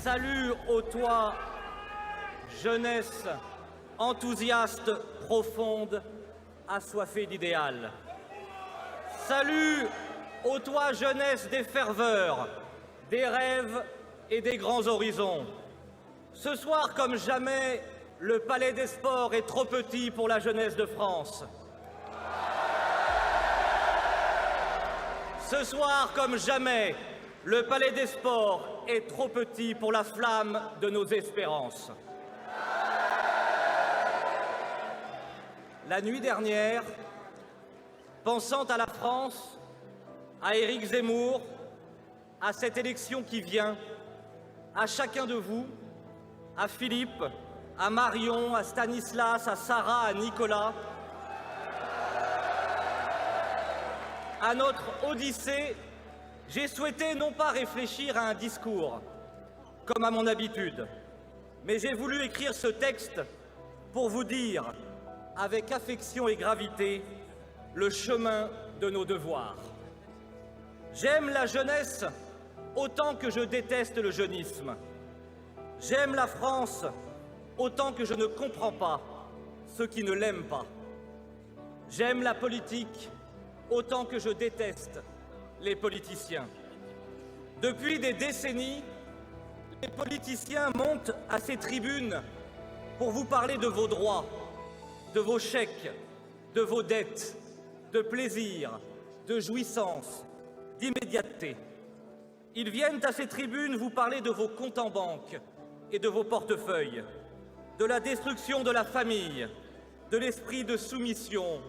Salut ô toi, jeunesse enthousiaste, profonde, assoiffée d'idéal. Salut ô toi, jeunesse des ferveurs, des rêves et des grands horizons. Ce soir, comme jamais, le Palais des Sports est trop petit pour la jeunesse de France. Ce soir, comme jamais, le Palais des Sports est trop petit pour la flamme de nos espérances. La nuit dernière, pensant à la France, à Éric Zemmour, à cette élection qui vient, à chacun de vous, à Philippe, à Marion, à Stanislas, à Sarah, à Nicolas, à notre Odyssée, j'ai souhaité non pas réfléchir à un discours, comme à mon habitude, mais j'ai voulu écrire ce texte pour vous dire, avec affection et gravité, le chemin de nos devoirs. J'aime la jeunesse autant que je déteste le jeunisme. J'aime la France autant que je ne comprends pas ceux qui ne l'aiment pas. J'aime la politique autant que je déteste les politiciens. Depuis des décennies, les politiciens montent à ces tribunes pour vous parler de vos droits, de vos chèques, de vos dettes, de plaisir, de jouissance, d'immédiateté. Ils viennent à ces tribunes vous parler de vos comptes en banque et de vos portefeuilles, de la destruction de la famille, de l'esprit de soumission,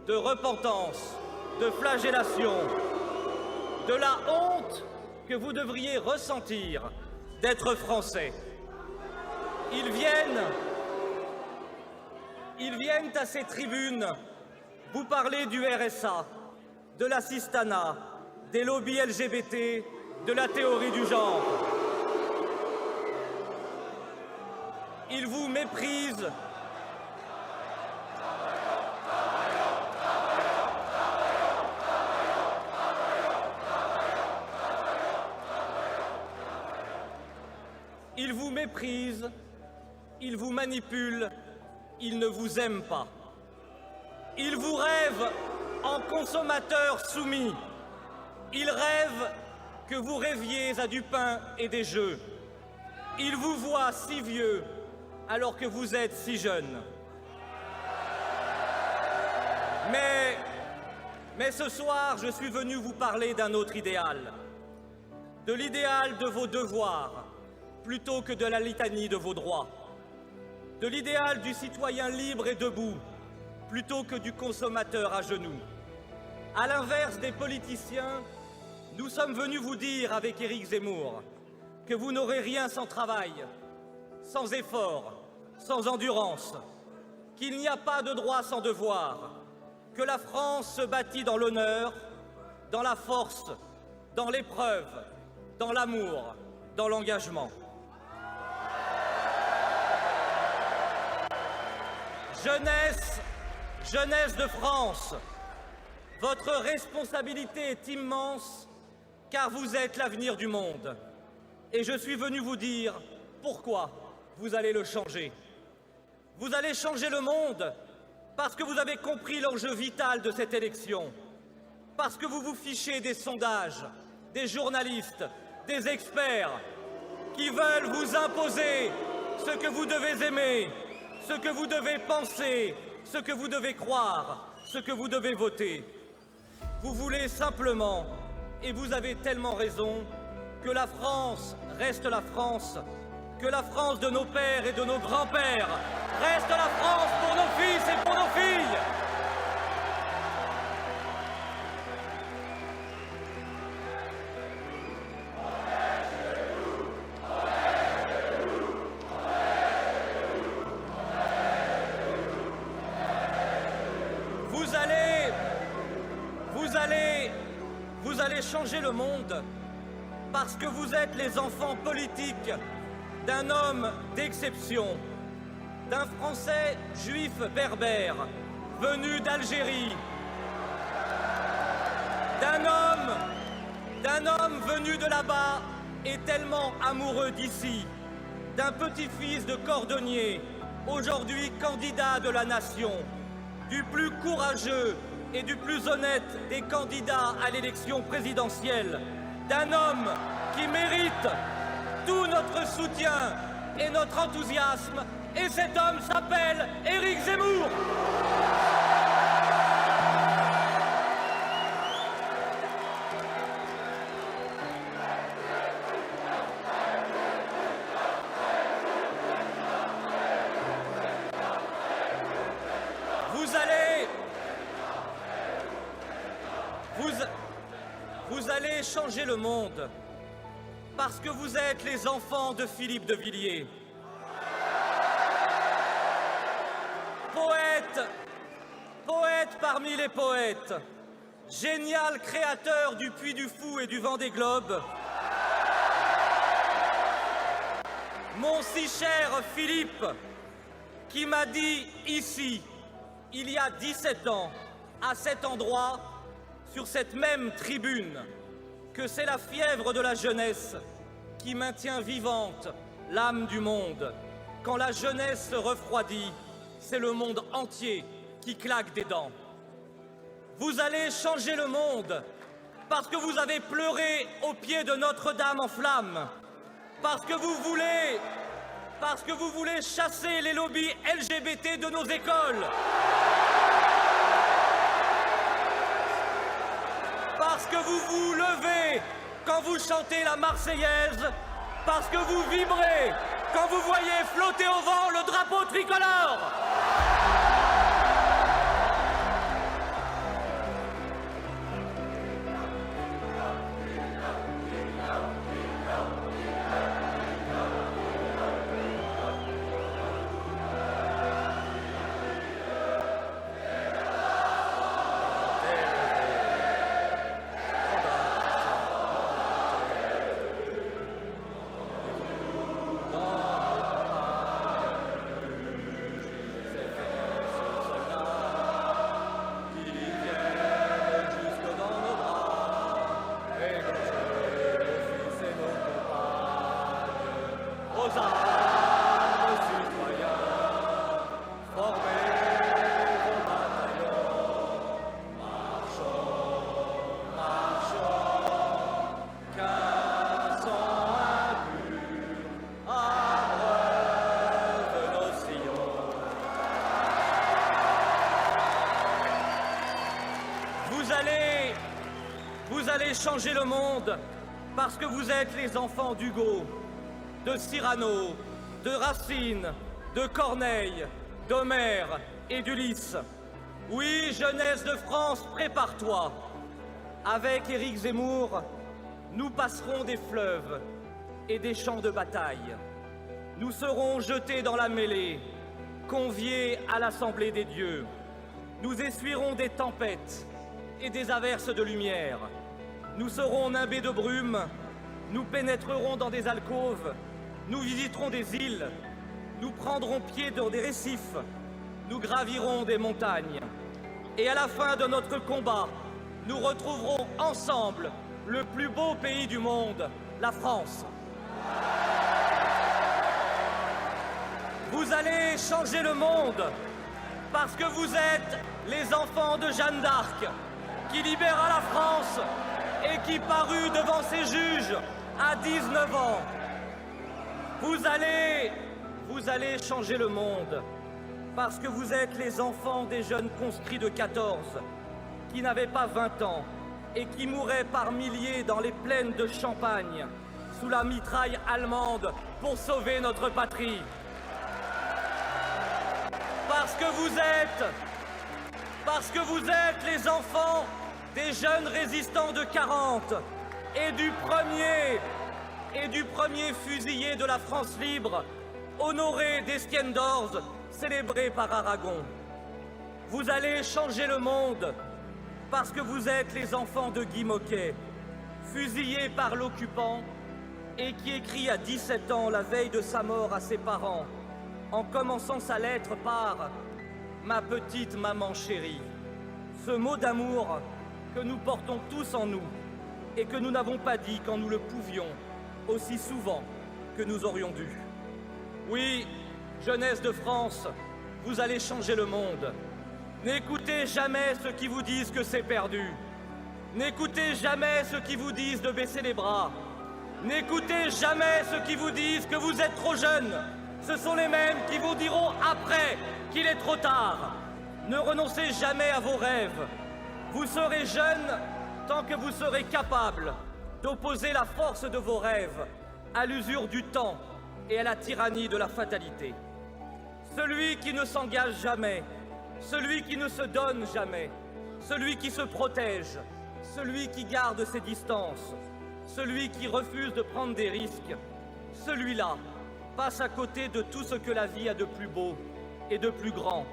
de repentance, de flagellation, de la honte que vous devriez ressentir d'être français. Ils viennent à ces tribunes vous parler du RSA, de l'assistanat, des lobbies LGBT, de la théorie du genre. Ils vous méprisent. Ils vous méprisent, ils vous manipulent, ils ne vous aiment pas. Ils vous rêvent en consommateurs soumis. Ils rêvent que vous rêviez à du pain et des jeux. Ils vous voient si vieux alors que vous êtes si jeune. Mais ce soir, je suis venu vous parler d'un autre idéal. De l'idéal de vos devoirs, plutôt que de la litanie de vos droits. De l'idéal du citoyen libre et debout, plutôt que du consommateur à genoux. À l'inverse des politiciens, nous sommes venus vous dire avec Éric Zemmour que vous n'aurez rien sans travail, sans effort, sans endurance, qu'il n'y a pas de droit sans devoir, que la France se bâtit dans l'honneur, dans la force, dans l'épreuve, dans l'amour, dans l'engagement. Jeunesse de France, votre responsabilité est immense car vous êtes l'avenir du monde. Et je suis venu vous dire pourquoi vous allez le changer. Vous allez changer le monde parce que vous avez compris l'enjeu vital de cette élection, parce que vous vous fichez des sondages, des journalistes, des experts qui veulent vous imposer ce que vous devez aimer, ce que vous devez penser, ce que vous devez croire, ce que vous devez voter. Vous voulez simplement, et vous avez tellement raison, que la France reste la France, que la France de nos pères et de nos grands-pères reste la France pour nos fils et pour nos filles. Vous allez changer le monde parce que vous êtes les enfants politiques d'un homme d'exception, d'un Français juif berbère venu d'Algérie, d'un homme venu de là-bas et tellement amoureux d'ici, d'un petit-fils de cordonnier, aujourd'hui candidat de la nation, du plus courageux et du plus honnête des candidats à l'élection présidentielle, d'un homme qui mérite tout notre soutien et notre enthousiasme, et cet homme s'appelle Éric Zemmour. Vous allez changer le monde parce que vous êtes les enfants de Philippe de Villiers. Poète parmi les poètes, génial créateur du Puy du Fou et du Vendée Globe. Mon si cher Philippe, qui m'a dit ici, il y a 17 ans, à cet endroit, sur cette même tribune, que c'est la fièvre de la jeunesse qui maintient vivante l'âme du monde. Quand la jeunesse se refroidit, c'est le monde entier qui claque des dents. Vous allez changer le monde parce que vous avez pleuré au pied de Notre-Dame en flammes, parce que vous voulez chasser les lobbies LGBT de nos écoles, parce que vous vous levez quand vous chantez la Marseillaise, parce que vous vibrez quand vous voyez flotter au vent le drapeau tricolore. Vous allez changer le monde parce que vous êtes les enfants d'Hugo, de Cyrano, de Racine, de Corneille, d'Homère et d'Ulysse. Oui, jeunesse de France, prépare-toi. Avec Éric Zemmour, nous passerons des fleuves et des champs de bataille. Nous serons jetés dans la mêlée, conviés à l'Assemblée des dieux. Nous essuierons des tempêtes et des averses de lumière. Nous serons nimbés de brume, nous pénétrerons dans des alcôves, nous visiterons des îles, nous prendrons pied dans des récifs, nous gravirons des montagnes. Et à la fin de notre combat, nous retrouverons ensemble le plus beau pays du monde, la France. Vous allez changer le monde parce que vous êtes les enfants de Jeanne d'Arc qui libéra la France et qui parut devant ses juges à 19 ans. Vous allez changer le monde parce que vous êtes les enfants des jeunes conscrits de 14 qui n'avaient pas 20 ans et qui mouraient par milliers dans les plaines de Champagne sous la mitraille allemande pour sauver notre patrie. Parce que vous êtes les enfants des jeunes résistants de 40 et du premier fusillé de la France libre, Honoré d'Estienne d'Orse, célébré par Aragon. Vous allez changer le monde parce que vous êtes les enfants de Guy Môquet, fusillé par l'occupant et qui écrit à 17 ans la veille de sa mort à ses parents, en commençant sa lettre par « Ma petite maman chérie ». Ce mot d'amour que nous portons tous en nous et que nous n'avons pas dit quand nous le pouvions aussi souvent que nous aurions dû. Oui, jeunesse de France, vous allez changer le monde. N'écoutez jamais ceux qui vous disent que c'est perdu. N'écoutez jamais ceux qui vous disent de baisser les bras. N'écoutez jamais ceux qui vous disent que vous êtes trop jeune. Ce sont les mêmes qui vous diront après qu'il est trop tard. Ne renoncez jamais à vos rêves. Vous serez jeune tant que vous serez capable d'opposer la force de vos rêves à l'usure du temps et à la tyrannie de la fatalité. Celui qui ne s'engage jamais, celui qui ne se donne jamais, celui qui se protège, celui qui garde ses distances, celui qui refuse de prendre des risques, celui-là passe à côté de tout ce que la vie a de plus beau et de plus grand,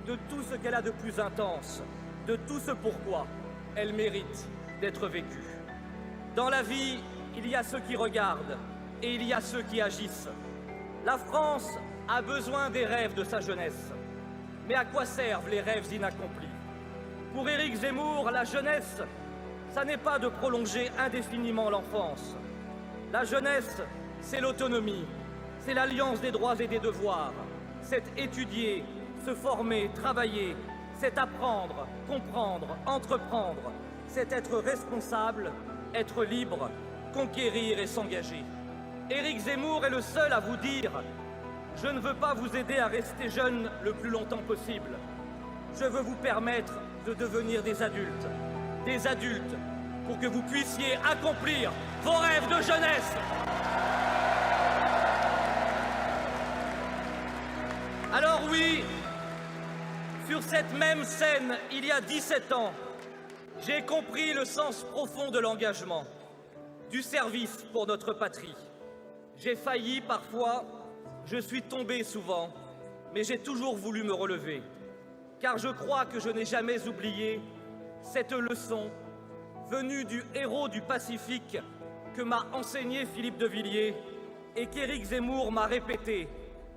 de tout ce qu'elle a de plus intense, de tout ce pourquoi elle mérite d'être vécue. Dans la vie, il y a ceux qui regardent et il y a ceux qui agissent. La France a besoin des rêves de sa jeunesse. Mais à quoi servent les rêves inaccomplis? Pour Éric Zemmour, la jeunesse, ça n'est pas de prolonger indéfiniment l'enfance. La jeunesse, c'est l'autonomie, c'est l'alliance des droits et des devoirs, c'est étudier, se former, travailler, c'est apprendre, comprendre, entreprendre, c'est être responsable, être libre, conquérir et s'engager. Éric Zemmour est le seul à vous dire « Je ne veux pas vous aider à rester jeune le plus longtemps possible. Je veux vous permettre de devenir des adultes pour que vous puissiez accomplir vos rêves de jeunesse. » Alors oui, sur cette même scène, il y a 17 ans, j'ai compris le sens profond de l'engagement, du service pour notre patrie. J'ai failli parfois, je suis tombé souvent, mais j'ai toujours voulu me relever, car je crois que je n'ai jamais oublié cette leçon venue du héros du Pacifique que m'a enseigné Philippe de Villiers et qu'Éric Zemmour m'a répété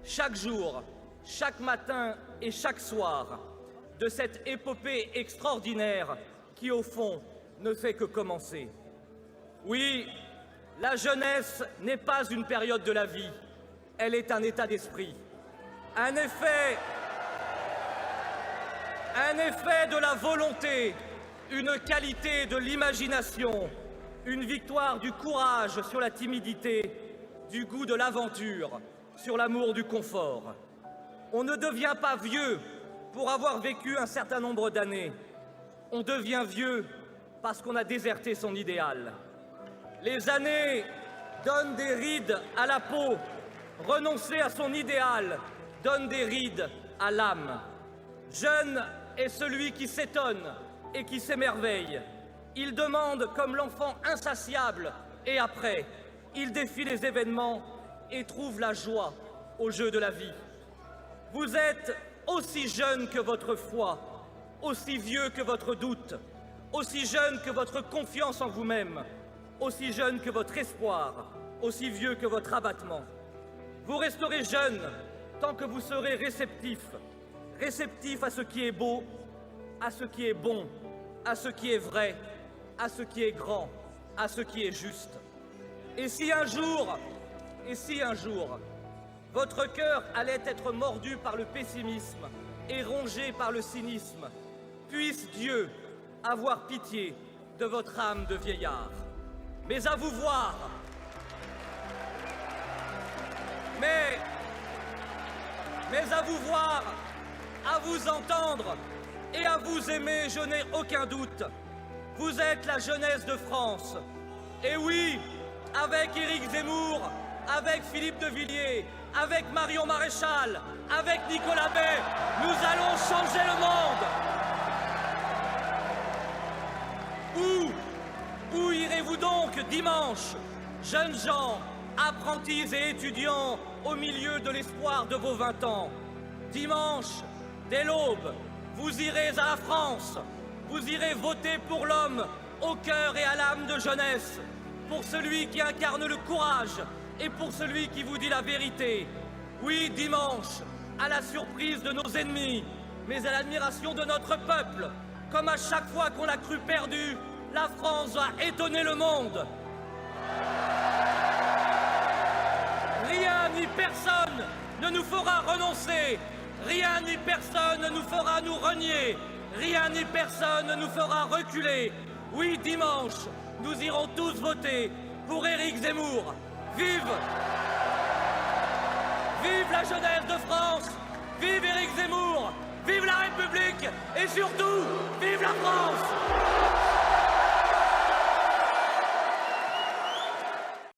chaque jour, chaque matin et chaque soir, de cette épopée extraordinaire qui, au fond, ne fait que commencer. Oui, la jeunesse n'est pas une période de la vie, elle est un état d'esprit. Un effet de la volonté, une qualité de l'imagination, une victoire du courage sur la timidité, du goût de l'aventure, sur l'amour du confort. On ne devient pas vieux pour avoir vécu un certain nombre d'années. On devient vieux parce qu'on a déserté son idéal. Les années donnent des rides à la peau. Renoncer à son idéal donne des rides à l'âme. Jeune est celui qui s'étonne et qui s'émerveille. Il demande comme l'enfant insatiable et après, il défie les événements et trouve la joie au jeu de la vie. Vous êtes aussi jeune que votre foi, aussi vieux que votre doute, aussi jeune que votre confiance en vous-même, aussi jeune que votre espoir, aussi vieux que votre abattement. Vous resterez jeune tant que vous serez réceptif à ce qui est beau, à ce qui est bon, à ce qui est vrai, à ce qui est grand, à ce qui est juste. Et si un jour, votre cœur allait être mordu par le pessimisme et rongé par le cynisme, puisse Dieu avoir pitié de votre âme de vieillard. Mais à vous voir, mais à vous voir, à vous entendre et à vous aimer, je n'ai aucun doute. Vous êtes la jeunesse de France. Et oui, avec Éric Zemmour, avec Philippe de Villiers, avec Marion Maréchal, avec Nicolas Bay, nous allons changer le monde. Où irez-vous donc dimanche, jeunes gens, apprentis et étudiants, au milieu de l'espoir de vos 20 ans? Dimanche, dès l'aube, vous irez à la France. Vous irez voter pour l'homme au cœur et à l'âme de jeunesse, pour celui qui incarne le courage et pour celui qui vous dit la vérité. Oui, dimanche, à la surprise de nos ennemis, mais à l'admiration de notre peuple, comme à chaque fois qu'on l'a cru perdu, la France va étonner le monde. personne ne nous fera renoncer. Rien ni personne ne nous fera nous renier. Rien ni personne ne nous fera reculer. Oui, dimanche, nous irons tous voter pour Éric Zemmour. Vive! Vive la jeunesse de France! Vive Éric Zemmour! Vive la République! Et surtout, vive la France!